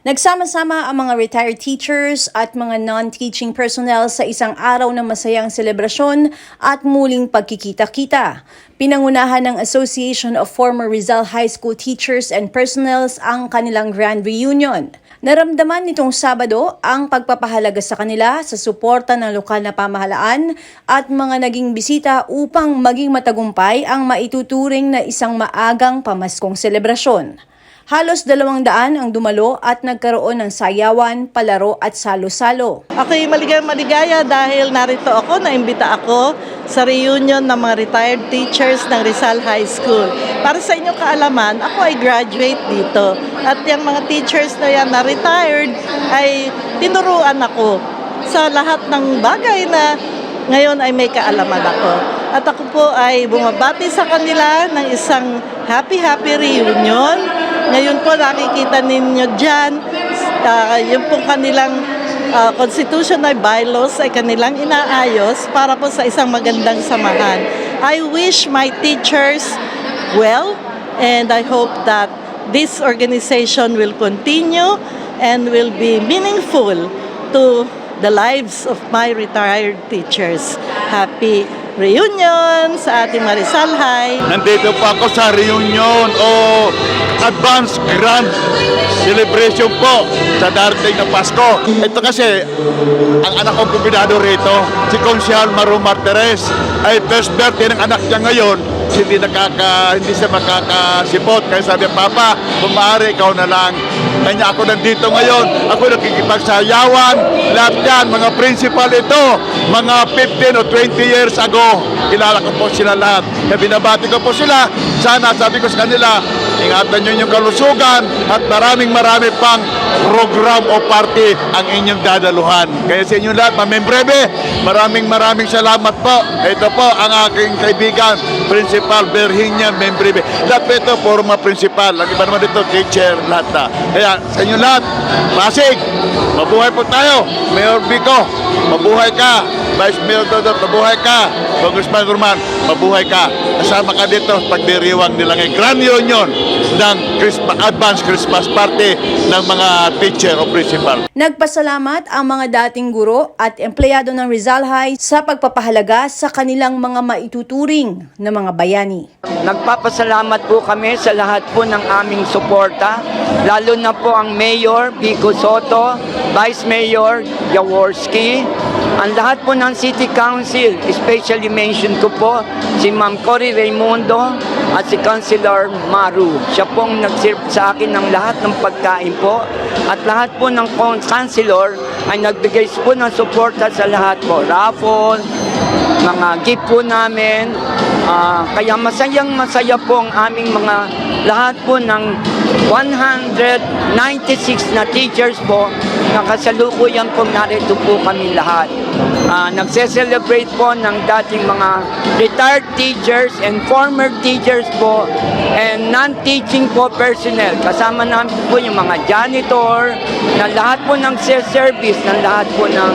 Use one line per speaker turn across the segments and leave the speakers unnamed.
Nagsama-sama ang mga retired teachers at mga non-teaching personnel sa isang araw ng masayang selebrasyon at muling pagkikita-kita. Pinangunahan ng Association of Former Rizal High School Teachers and Personnels ang kanilang grand reunion. Naramdaman nitong Sabado ang pagpapahalaga sa kanila sa suporta ng lokal na pamahalaan at mga naging bisita upang maging matagumpay ang maituturing na isang maagang pamaskong selebrasyon. Halos 200 ang dumalo at nagkaroon ng sayawan, palaro at salo-salo.
Ako'y maligaya dahil narito ako, naimbita ako sa reunion ng mga retired teachers ng Rizal High School. Para sa inyong kaalaman, ako ay graduate dito. At yung mga teachers na yan na retired ay tinuruan ako sa lahat ng bagay na ngayon ay may kaalaman ako. At ako po ay bumabati sa kanila ng isang happy reunion. Ngayon po nakikita ninyo dyan, yung pong kanilang constitutional bylaws ay kanilang inaayos para po sa isang magandang samahan. I wish my teachers well and I hope that this organization will continue and will be meaningful to the lives of my retired teachers. Happy reunion sa ating Rizal High.
Nandito po ako sa reunion o advance grand celebration po sa darating na Pasko. Ito kasi, ang anak kong kumbinado rito, si Consial Maru Martires, ay first birthday ng anak niya ngayon, hindi siya makakasipot. Kaya sabi, Papa, kung maaari, ikaw na lang. Kanya ako nandito ngayon, ako nakikipagsayawan, lahat yan, mga principal ito, mga 15 o 20 years ago, kilala ko po sila lahat. Kaya binabati ko po sila, sana sabi ko sa kanila, ingatan nyo yung kalusugan at marami pang program o party ang inyong dadaluhan. Kaya sa inyong lahat, mamembrebe, maraming salamat po. Ito po ang aking kaibigan, Principal Berhinia Membrebe. Lahat po ito, forma principal. Ang iba naman dito, teacher, lahat na. Kaya sa inyong lahat, Pasig, mabuhay po tayo. Mayor Vico, mabuhay ka. Vice Mayor Dodot, mabuhay ka. Congressman Gurman, mabuhay ka. Kasama ka dito pagdiriwang nila ng Grand Union ng Advanced Christmas Party ng mga teacher o principal.
Nagpasalamat ang mga dating guro at empleyado ng Rizal High sa pagpapahalaga sa kanilang mga maituturing na mga bayani.
Nagpapasalamat po kami sa lahat po ng aming suporta, lalo na po ang Mayor Vico Soto, Vice Mayor Jaworski, ang lahat po ng City Council, especially mention ko po si Ma'am Cory Raimundo at si Councilor Maru. Siya pong nag-serve sa akin ng lahat ng pagkain po at lahat po ng councilor ay nagbigay po ng suporta sa lahat po. Raffle, mga gift po namin. Kaya masaya po ang aming mga lahat po ng 196 na teachers po na kasalukuyan po narito po kami lahat. Nagse-celebrate po ng dating mga retired teachers and former teachers po and non-teaching po personnel. Kasama namin po yung mga janitor, na lahat po ng service, ng lahat po ng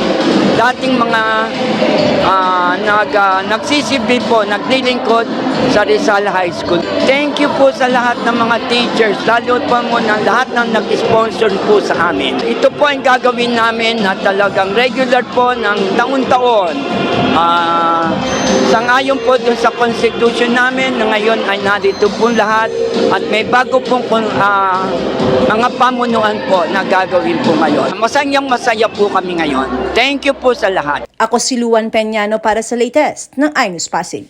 dating mga nagsisilbi po, naglilingkod sa Rizal High School. Thank you po sa lahat ng mga teachers, lalo po mo ng lahat ng nag-sponsor po sa amin. Ito po ang gagawin namin na talagang regular po ng taon-taon. Sangayon po dun sa constitution namin na ngayon ay narito po lahat at may bago pong mga pamunuan po na gagawin po ngayon. Masaya po kami ngayon. Thank you po sa lahat.
Ako si Luan Peñano para sa latest ng iNews Pasig.